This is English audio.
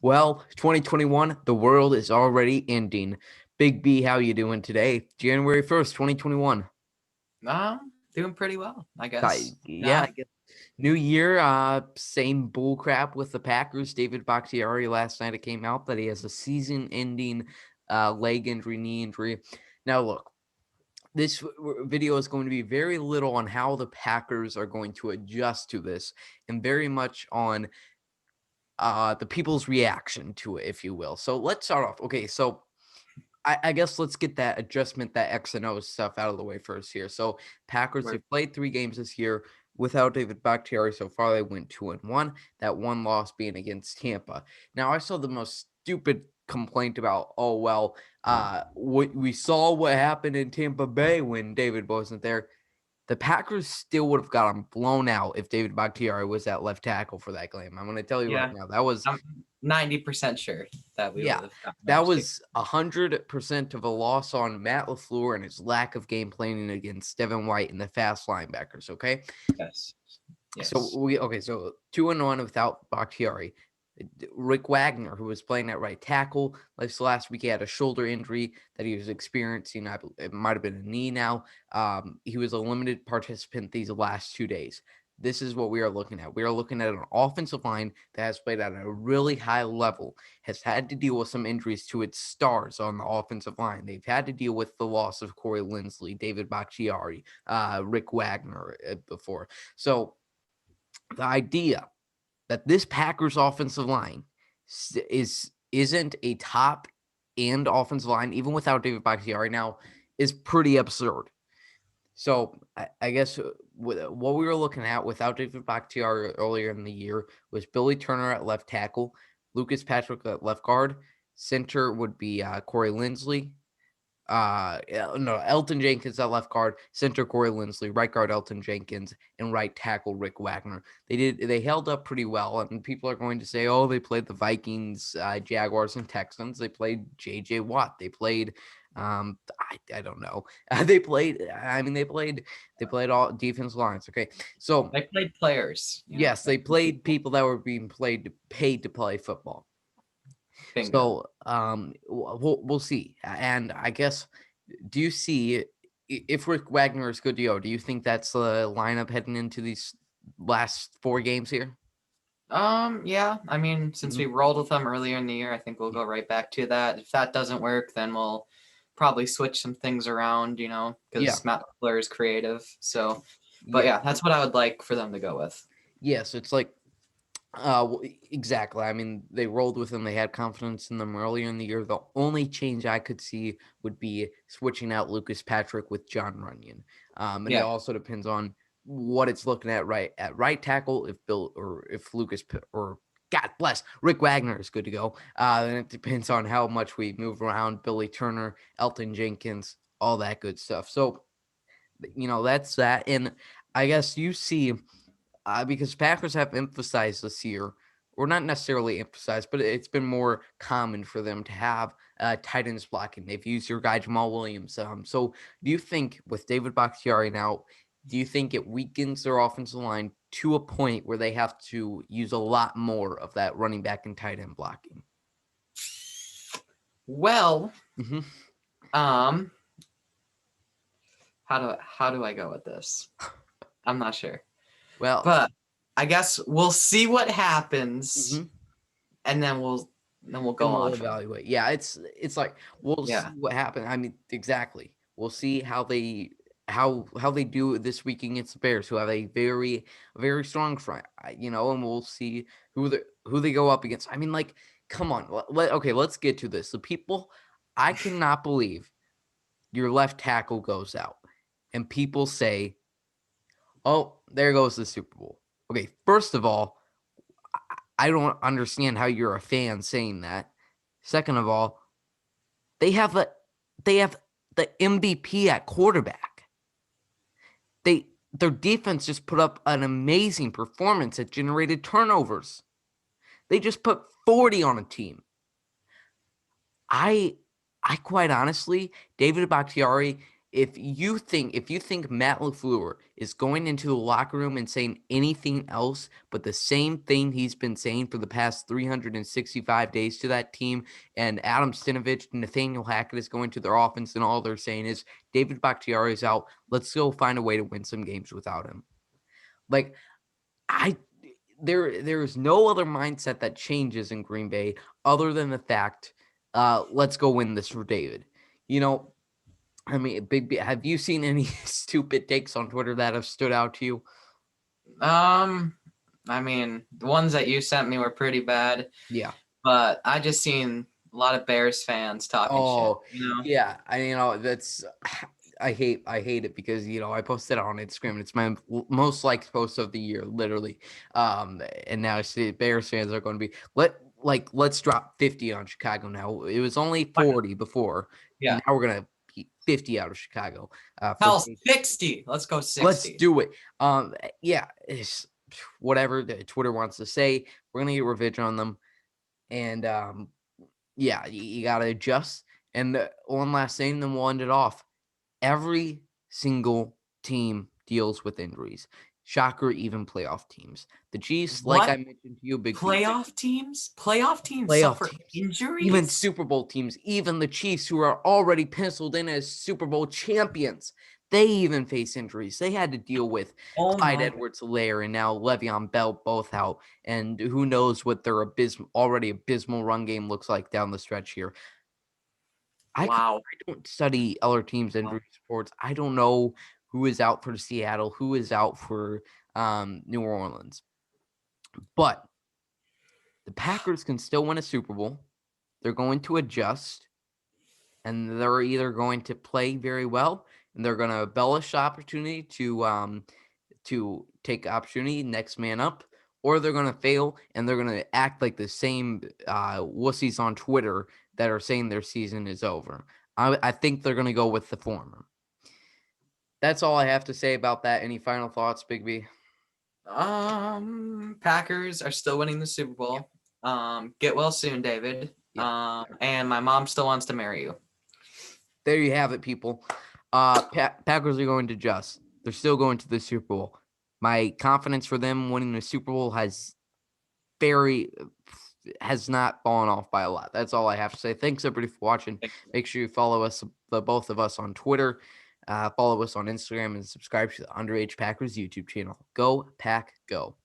Well, 2021, the world is already ending. Big B, how you doing today? January 1st, 2021. Doing pretty well, I I, guess. yeah, Yeah, I guess. New year, same bull crap with the Packers. David Bahktiari last night it came out that he has a season-ending leg injury, knee injury. Now, look, this video is going to be very little on how the Packers are going to adjust to this and very much on the people's reaction to it, if you will. So let's start off. Okay, so I guess let's get that adjustment, that X and O stuff out of the way first here. So Packers we're have played 3 games this year without David Bakhtiari. So far, they went 2-1. That one loss being against Tampa. Now, I saw the most stupid complaint about, oh well, we saw what happened in Tampa Bay when David wasn't there. The Packers still would have gotten blown out if David Bakhtiari was at left tackle for that game. I'm going to tell you right yeah. now, that was I'm 90% sure that we yeah, would have gotten that absolutely. was 100% of a loss on Matt LaFleur and his lack of game planning against Devin White and the fast linebackers. Okay, Yes, so yes, 2-1 without Bakhtiari. Rick Wagner, who was playing at right tackle, last week he had a shoulder injury that he was experiencing. It might have been a knee now. He was a limited participant these last 2 days. This is what we are looking at. We are looking at an offensive line that has played at a really high level, has had to deal with some injuries to its stars on the offensive line. They've had to deal with the loss of Corey Linsley, David Bakhtiari, Rick Wagner before. So the idea that this Packers offensive line isn't a top end offensive line, even without David Bakhtiari now, is pretty absurd. So I guess what we were looking at without David Bakhtiari earlier in the year was Billy Turner at left tackle, Lucas Patrick at left guard, center would be Corey Linsley, Elton Jenkins at left guard, center Corey Linsley, right guard Elton Jenkins, and right tackle Rick Wagner. They held up pretty well, and people are going to say, oh, they played the Vikings, Jaguars, and Texans. They played J.J. Watt. They played, I don't know. They played all defense lines. Okay, so they played players. yes, They they played people that were being paid to play football. bingo. So we'll see. And I guess, do you see if Rick Wagner is good to go? Do you think that's the lineup heading into these last 4 games here? Yeah. I mean, since Mhm. we rolled with them earlier in the year, I think we'll go right back to that. If that doesn't work, then we'll probably switch some things around. Yeah, Because Matt LaFleur is creative. So, but yeah, yeah, that's what I would like for them to go with. yes. It's like exactly. I mean, they rolled with them. They had confidence in them earlier in the year. The only change I could see would be switching out Lucas Patrick with John Runyon. And it Yeah. also depends on what it's looking at right tackle. If Bill or if or God bless Rick Wagner is good to go. Then it depends on how much we move around Billy Turner, Elton Jenkins, all that good stuff. So that's that. And I guess you see because Packers have emphasized this year, or not necessarily emphasized, but it's been more common for them to have tight ends blocking. They've used your guy Jamal Williams. So do you think with David Bakhtiari now, do you think it weakens their offensive line to a point where they have to use a lot more of that running back and tight end blocking? Well, hmm um, how do I go with this? I'm not sure. Well, But I guess we'll see what happens, mhm, and then we'll go and on we'll from there. evaluate. Yeah, it's like we'll see Yeah. what happens. I mean, exactly. We'll see how they do this week against the Bears, who have a very strong front. And we'll see who they go up against. I mean, like, come on. Okay, let's get to this. The people, I cannot believe your left tackle goes out, and people say, "Oh, there goes the Super Bowl." Okay, first of all, I don't understand how you're a fan saying that. Second of all, they have a they have the MVP at quarterback. Their defense just put up an amazing performance that generated turnovers. They just put 40 on a team. I quite honestly, David Bakhtiari if you think Matt LaFleur is going into the locker room and saying anything else but the same thing he's been saying for the past 365 days to that team, and Adam Stinovich and Nathaniel Hackett is going to their offense, and all they're saying is David Bakhtiari is out. Let's go find a way to win some games without him. Like I there's no other mindset that changes in Green Bay other than the fact, let's go win this for David. You know, I mean, have you seen any stupid takes on Twitter that have stood out to you? I mean, the ones that you sent me were pretty bad, Yeah. but I just seen a lot of Bears fans talking shit. Oh, yeah. That's I hate it because I posted it on Instagram and it's my most liked post of the year, literally. And now Bears fans are going to be let's drop 50 on Chicago now. It was only 40 before. Yeah. Now we're gonna beat 50 out of Chicago. For Hell, 60. Let's go let's 60. do it. Yeah, it's whatever Twitter wants to say. We're gonna get revenge on them, and yeah, you got to adjust. And one last thing, then we'll end it off. Every single team deals with injuries. Shocker, even playoff teams. The Chiefs, like I What? mentioned to you, Big B, Playoff teams? Playoff teams playoff suffer teams, even injuries? Super Bowl teams, even the Chiefs, who are already penciled in as Super Bowl champions, they even face injuries. They had to deal with Oh Clyde my. Edwards-Helaire and now Le'Veon Bell both out, and who knows what their already abysmal run game looks like down the stretch here. Wow. I don't study other teams' injury reports. I don't know who is out for Seattle, who is out for New Orleans, but the Packers can still win a Super Bowl. They're going to adjust, and they're either going to play very well, and they're going to embellish the opportunity to take opportunity next man up, or they're going to fail and they're going to act like the same wussies on Twitter that are saying their season is over. I think they're going to go with the former. That's all I have to say about that. Any final thoughts, Big B? Packers are still winning the Super Bowl. Get well soon, David. Yeah. And my mom still wants to marry you. There you have it, people. Packers are going to adjust. They're still going to the Super Bowl. My confidence for them winning the Super Bowl has not fallen off by a lot. That's all I have to say. Thanks everybody for watching. Make sure you follow us, the both of us, on Twitter. Follow us on Instagram and subscribe to the Underage Packers YouTube channel. Go Pack Go.